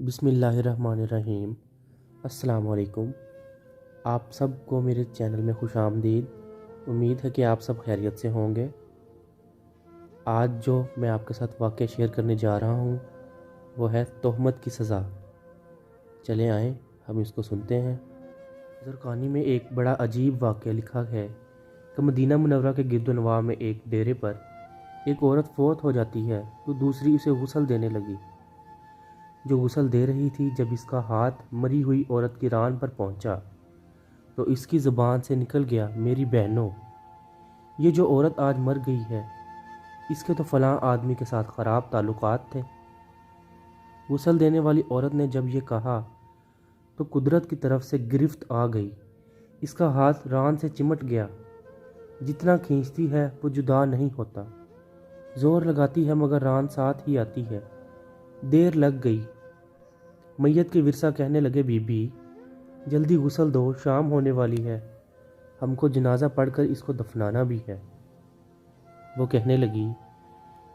बिस्मिल्लाहिर्रहमानिर्रहीम। अस्सलाम वालेकुम। आप सबको मेरे चैनल में खुश आमदीद। उम्मीद है कि आप सब खैरियत से होंगे। आज जो मैं आपके साथ वाक़या शेयर करने जा रहा हूँ वो है तोहमत की सज़ा। चले आएँ हम इसको सुनते हैं। ज़रक़ानी में एक बड़ा अजीब वाक़या लिखा है कि मदीना मुनव्वरा के गिरदोनवाह में एक डेरे पर एक औरत फ़ौत हो जाती है तो दूसरी उसे गुस्ल देने लगी। जो गुस्ल दे रही थी, जब इसका हाथ मरी हुई औरत की रान पर पहुंचा तो इसकी ज़ुबान से निकल गया, मेरी बहनों, ये जो औरत आज मर गई है इसके तो फ़लाँ आदमी के साथ ख़राब ताल्लुकात थे। गुस्ल देने वाली औरत ने जब ये कहा तो कुदरत की तरफ से गिरफ्त आ गई। इसका हाथ रान से चिमट गया। जितना खींचती है वो जुदा नहीं होता। ज़ोर लगाती है मगर रान साथ ही आती है। देर लग गई। मैयत के विरसा कहने लगे, बीबी जल्दी गुस्ल दो, शाम होने वाली है, हमको जनाजा पढ़कर इसको दफनाना भी है। वो कहने लगी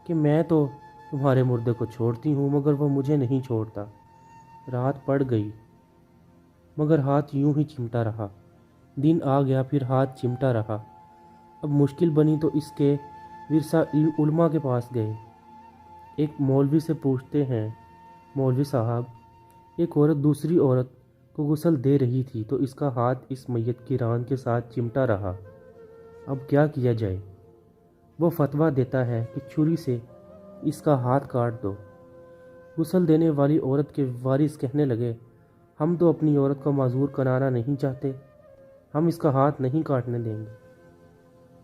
कि मैं तो तुम्हारे मुर्दे को छोड़ती हूँ मगर वो मुझे नहीं छोड़ता। रात पड़ गई मगर हाथ यूं ही चिमटा रहा। दिन आ गया फिर हाथ चिमटा रहा। अब मुश्किल बनी तो इसके विरसा उलमा के पास गए। एक मौलवी से पूछते हैं, मौलवी साहब, एक औरत दूसरी औरत को गुस्ल दे रही थी तो इसका हाथ इस मैयत की रान के साथ चिमटा रहा, अब क्या किया जाए? वो फतवा देता है कि छुरी से इसका हाथ काट दो। गुस्ल देने वाली औरत के वारिस कहने लगे, हम तो अपनी औरत को माजूर कराना नहीं चाहते, हम इसका हाथ नहीं काटने देंगे।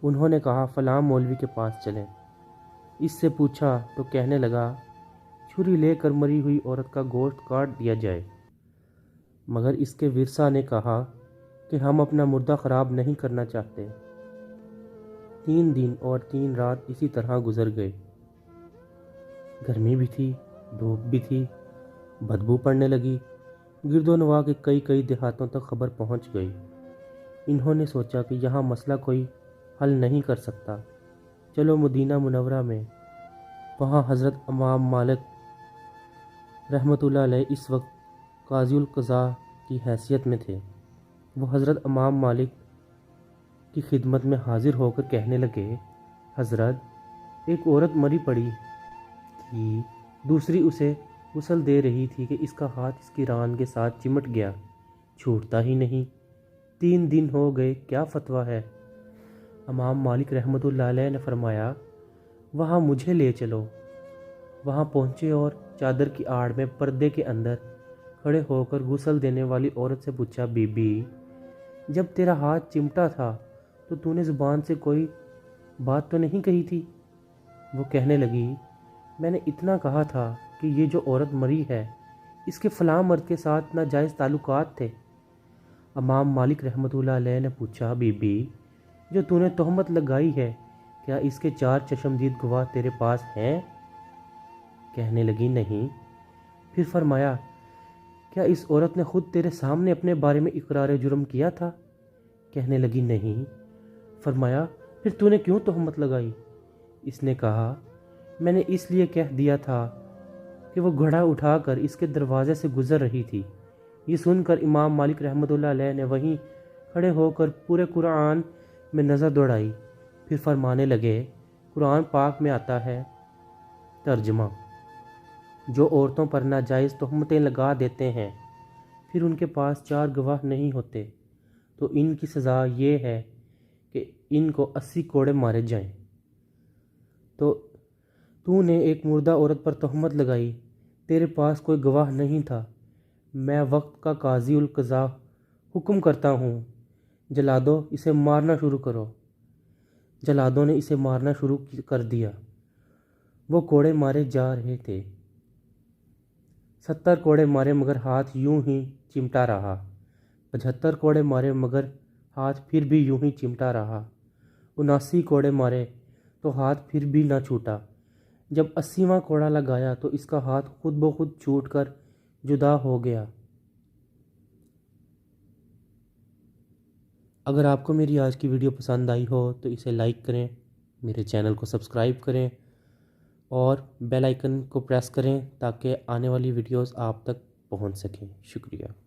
उन्होंने कहा, फलां मौलवी के पास चलें। इससे पूछा तो कहने लगा, छुरी लेकर मरी हुई औरत का गोश्त काट दिया जाए। मगर इसके विरसा ने कहा कि हम अपना मुर्दा ख़राब नहीं करना चाहते। 3 दिन और 3 रात इसी तरह गुजर गए। गर्मी भी थी, धूप भी थी, बदबू पड़ने लगी। गिरदोनवाह के कई देहातों तक खबर पहुंच गई। इन्होंने सोचा कि यहाँ मसला कोई हल नहीं कर सकता, चलो मदीना मुनव्वरा में। वहाँ हज़रत इमाम मालिक रहमतुल्लाह अलैह इस वक्त काज़ी उल क़ज़ा की हैसियत में थे। वो हज़रत इमाम मालिक की खिदमत में हाजिर होकर कहने लगे, हज़रत, एक औरत मरी पड़ी थी, दूसरी उसे गुस्ल दे रही थी कि इसका हाथ इसकी रान के साथ चिमट गया, छूटता ही नहीं। 3 दिन हो गए, क्या फतवा है? इमाम मालिक रहमतुल्लाह अलैह ने फरमाया, वहाँ मुझे ले चलो। वहाँ पहुँचे और चादर की आड़ में पर्दे के अंदर खड़े होकर गुस्ल देने वाली औरत से पूछा, बीबी जब तेरा हाथ चिमटा था तो तूने ज़ुबान से कोई बात तो नहीं कही थी? वो कहने लगी, मैंने इतना कहा था कि ये जो औरत मरी है इसके फ़लाँ मर्द के साथ नाजायज़ ताल्लुकात थे। इमाम मालिक रहमतुल्लाह अलैह ने पूछा, बीबी जो तूने तोहमत लगाई है क्या इसके 4 चश्मदीद गवाह तेरे पास हैं? कहने लगी, नहीं। फिर फरमाया, क्या इस औरत ने खुद तेरे सामने अपने बारे में इकरार जुर्म किया था? कहने लगी, नहीं। फरमाया, फिर तूने क्यों तोहमत लगाई? इसने कहा, मैंने इसलिए कह दिया था कि वो घड़ा उठाकर इसके दरवाजे से गुजर रही थी। ये सुनकर इमाम मालिक रहमतुल्लाह अलैह ने वहीं खड़े होकर पूरे कुरान में नज़र दौड़ाई। फिर फरमाने लगे, कुरान पाक में आता है, तर्जमा, जो औरतों पर नाजायज़ तोहमतें लगा देते हैं फिर उनके पास 4 गवाह नहीं होते तो इनकी सज़ा ये है कि इनको 80 कोड़े मारे जाएं। तो तूने एक मुर्दा औरत पर तोहमत लगाई, तेरे पास कोई गवाह नहीं था। मैं वक्त का काज़ी उल क़ज़ा हुक्म करता हूँ, जला दो, इसे मारना शुरू करो। जलादों ने इसे मारना शुरू कर दिया। वो कोड़े मारे जा रहे थे। 70 कोड़े मारे मगर हाथ यूं ही चिमटा रहा। 75 कोड़े मारे मगर हाथ फिर भी यूं ही चिमटा रहा। 79 कोड़े मारे तो हाथ फिर भी ना छूटा। जब 80वां कोड़ा लगाया तो इसका हाथ खुद ब खुद छूट कर जुदा हो गया। अगर आपको मेरी आज की वीडियो पसंद आई हो तो इसे लाइक करें, मेरे चैनल को सब्सक्राइब करें और बेल आइकन को प्रेस करें ताकि आने वाली वीडियोस आप तक पहुंच सकें। शुक्रिया।